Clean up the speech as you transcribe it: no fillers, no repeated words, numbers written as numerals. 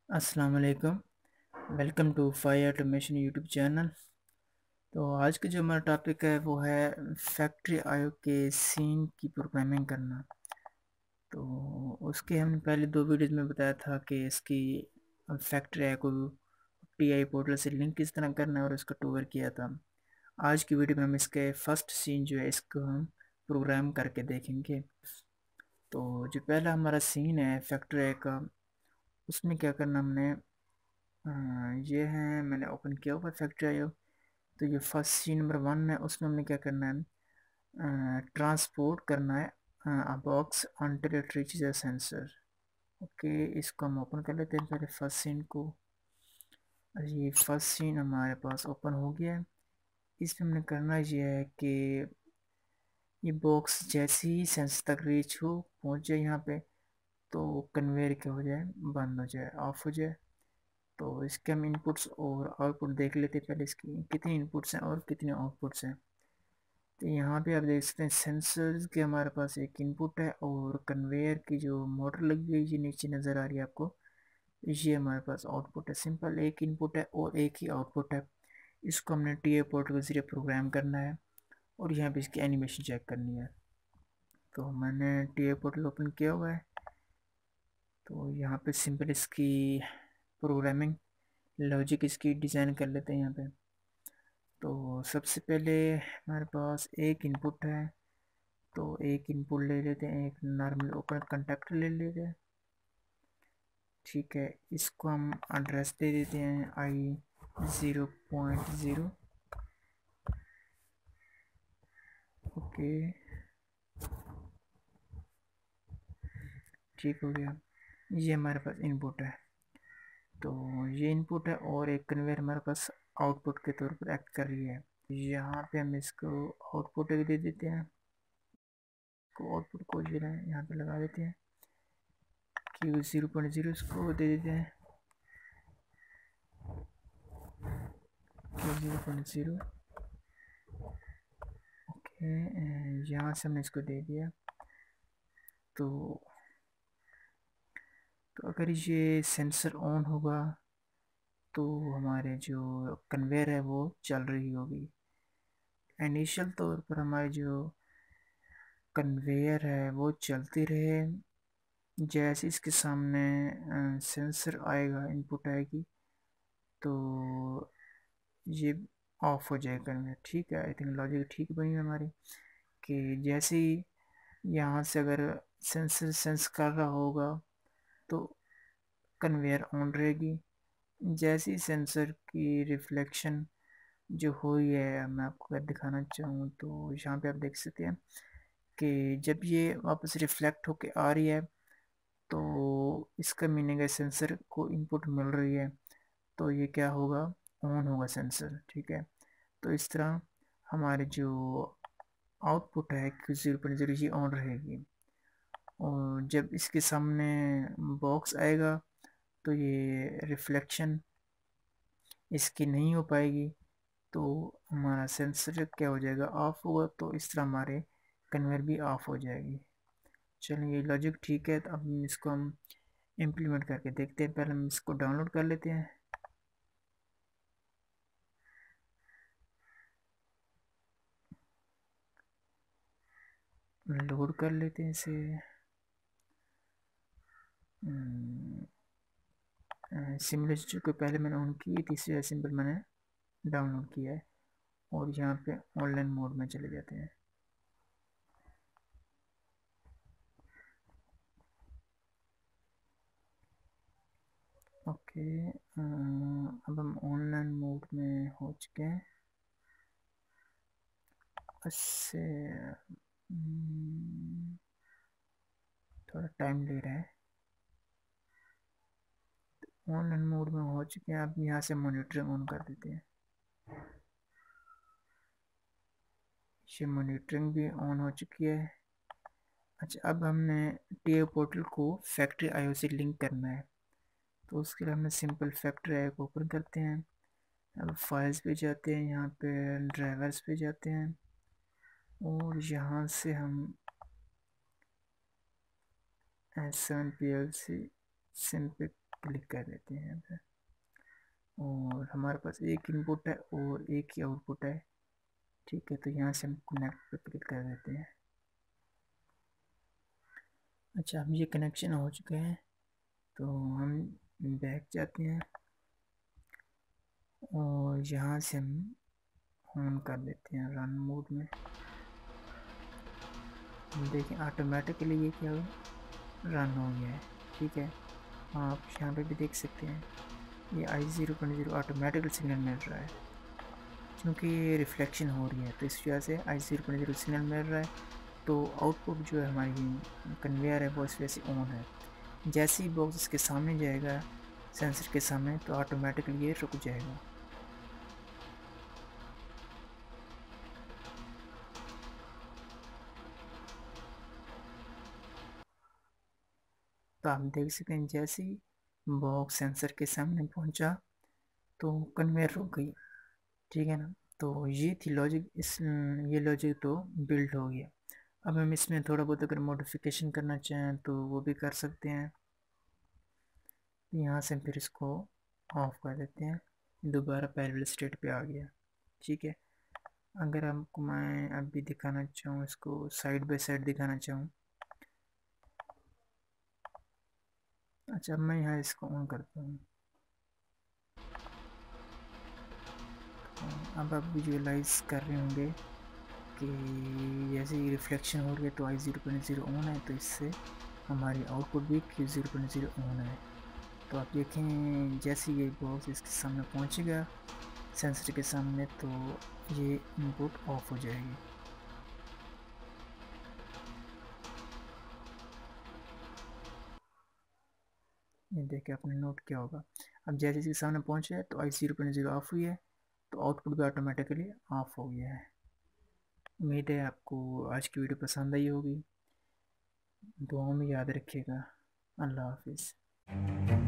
अस्सलाम वालेकुम। Welcome to fire automation YouTube channel. तो आज का जो हमारा टॉपिक है वो है फैक्ट्री आईओ के सीन की प्रोग्रामिंग करना। तो उसके हमने पहले दो वीडियोज़ में बताया था कि इसकी फैक्ट्री आईओ को टीआई पोर्टल से लिंक किस तरह करना है और उसका टूर किया था। आज की वीडियो में हम इसके फर्स्ट सीन जो है इसको हम प्रोग्राम करके देखेंगे। तो जो पहला हमारा सीन है फैक्ट्री आईओ का, उसमें क्या करना हमने, ये है मैंने ओपन किया हुआ फैक्ट्री आईओ। तो ये फर्स्ट सीन नंबर 1 है, उसमें हमने क्या करना है, ट्रांसपोर्ट करना है अ box until it reaches a sensor. Okay, इसको हम ओपन कर लेते हैं पहले फर्स्ट सीन को। ये फर्स्ट सीन हमारे पास ओपन हो गया है। इसमें हमने करना ये है कि ये बॉक्स जैसे ही सेंसर तक रीच हो पहुंच जाए यहाँ पे, तो कन्वेयर क्या हो जाए, बंद हो जाए, ऑफ हो जाए। तो इसके हम इनपुट्स और आउटपुट देख लेते हैं पहले, इसकी कितनी इनपुट्स हैं और कितने आउटपुट्स हैं। तो यहाँ पे आप देख सकते हैं सेंसर्स के हमारे पास एक इनपुट है और कन्वेयर की जो मोटर लगी हुई है नीचे नज़र आ रही है आपको, ये हमारे पास आउटपुट है। सिंपल एक इनपुट है और एक ही आउटपुट है। इसको हमने टी ए पोर्ट के ज़रिए प्रोग्राम करना है और यहाँ पे इसकी एनिमेशन चेक करनी है। तो मैंने टी ए पोर्टल ओपन किया हुआ है। तो यहाँ पे सिंपल इसकी प्रोग्रामिंग लॉजिक इसकी डिज़ाइन कर लेते हैं यहाँ पे। तो सबसे पहले हमारे पास एक इनपुट है, तो एक इनपुट ले लेते हैं, एक नॉर्मल ओपन कंटेक्टर ले लेते हैं। ठीक है, इसको हम एड्रेस दे देते हैं i0.0। ओके, ठीक हो गया। ये हमारे पास इनपुट है। तो ये इनपुट है और एक कन्वेयर हमारे पास आउटपुट के तौर पर एक्ट कर रही है। यहाँ पे हम इसको आउटपुट दे देते हैं, को आउटपुट को जो है यहाँ पे लगा देते हैं कि 0.0 इसको दे देते हैं कि 0.0। ओके, यहाँ से हमने इसको दे दिया। तो अगर ये सेंसर ऑन होगा तो हमारे जो कन्वेयर है वो चल रही होगी। इनिशियल तौर पर हमारी जो कन्वेयर है वो चलती रहे, जैसे इसके सामने सेंसर आएगा, इनपुट आएगी, तो ये ऑफ हो जाएगा कन्वेयर। ठीक है, आई थिंक लॉजिक ठीक बनी है हमारी कि जैसे ही यहाँ से अगर सेंसर सेंस कर रहा होगा तो कन्वेयर ऑन रहेगी। जैसी सेंसर की रिफ्लेक्शन जो हुई है, मैं आपको अगर दिखाना चाहूँ तो यहाँ पे आप देख सकते हैं कि जब ये वापस रिफ्लेक्ट होके आ रही है तो इसका मीनिंग है सेंसर को इनपुट मिल रही है, तो ये क्या होगा, ऑन होगा सेंसर। ठीक है, तो इस तरह हमारे जो आउटपुट है कि 0.0 ये ऑन रहेगी। और जब इसके सामने बॉक्स आएगा तो ये रिफ्लेक्शन इसकी नहीं हो पाएगी, तो हमारा सेंसर क्या हो जाएगा, ऑफ होगा। तो इस तरह हमारे कन्वेयर भी ऑफ हो जाएगी। चलिए, ये लॉजिक ठीक है। तो अब इसको हम इम्प्लीमेंट करके देखते हैं। पहले हम इसको डाउनलोड कर लेते हैं। लोड कर लेते हैं इसे। सिमुलेशन को पहले मैंने ऑन की थी, सिंपल मैंने डाउनलोड किया है। और यहाँ पे ऑनलाइन मोड में चले जाते हैं। ओके, अब हम ऑनलाइन मोड में हो चुके हैं। इससे थोड़ा टाइम ले रहा है। ऑनलाइन मोड में हो चुके हैं। अब यहाँ से मॉनिटरिंग ऑन कर देते हैं। ये मॉनिटरिंग भी ऑन हो चुकी है। अच्छा, अब हमने टीए पोर्टल को फैक्ट्री आईओ से लिंक करना है। तो उसके लिए हमने सिंपल फैक्ट्री आईओ को ओपन करते हैं। अब फाइल्स पे जाते हैं, यहाँ पे ड्राइवर्स पे जाते हैं और यहाँ से हम S7 PLC सिम पे क्लिक कर देते हैं यहाँ पे। और हमारे पास एक इनपुट है और एक ही आउटपुट है, ठीक है। तो यहाँ से हम कनेक्ट पे क्लिक कर देते हैं। अच्छा, हम ये कनेक्शन हो चुके हैं, तो हम बैक जाते हैं और यहाँ से हम ऑन कर देते हैं रन मोड में। देखें ऑटोमेटिकली ये क्या हुआ, रन हो गया है, ठीक है। आप यहाँ पे भी देख सकते हैं ये I0.0 ऑटोमेटिकल सिग्नल मिल रहा है, क्योंकि ये रिफ्लेक्शन हो रही है तो इस वजह से I0.0 सिग्नल मिल रहा है। तो आउटपुट जो है हमारी कन्वेयर है वो इस वजह से ऑन है। जैसे ही बॉक्स इसके सामने जाएगा सेंसर के सामने तो ऑटोमेटिकली ये रुक जाएगा। तो आप देख सकते हैं जैसे ही बॉक्स सेंसर के सामने पहुंचा तो कन्वेयर रुक गई, ठीक है ना। तो ये थी लॉजिक, इस ये लॉजिक तो बिल्ड हो गया। अब हम इसमें थोड़ा बहुत अगर मॉडिफिकेशन करना चाहें तो वो भी कर सकते हैं। यहाँ से फिर इसको ऑफ कर देते हैं, दोबारा पैरेलल स्टेट पे आ गया, ठीक है। अगर हमको मैं अभी दिखाना चाहूँ, इसको साइड बाय साइड दिखाना चाहूँ, अच्छा अब मैं यहाँ इसको ऑन करता हूँ। अब आप विजुअलाइज कर रहे होंगे कि जैसे ही रिफ्लेक्शन हो रही है तो I0.0 ऑन है, तो इससे हमारी आउटपुट भी Q0.0 ऑन है। तो आप देखें जैसे ये बॉक्स इसके सामने पहुंचेगा सेंसर के सामने तो ये इनपुट ऑफ हो जाएगी। ये देखिए आपने नोट किया होगा, अब जैसे इसके सामने पहुंचे है तो I0.0 ऑफ हुई है, तो आउटपुट भी ऑटोमेटिकली ऑफ हो गया है। उम्मीद है आपको आज की वीडियो पसंद आई होगी, दुआओं में याद रखिएगा। अल्लाह हाफिज़।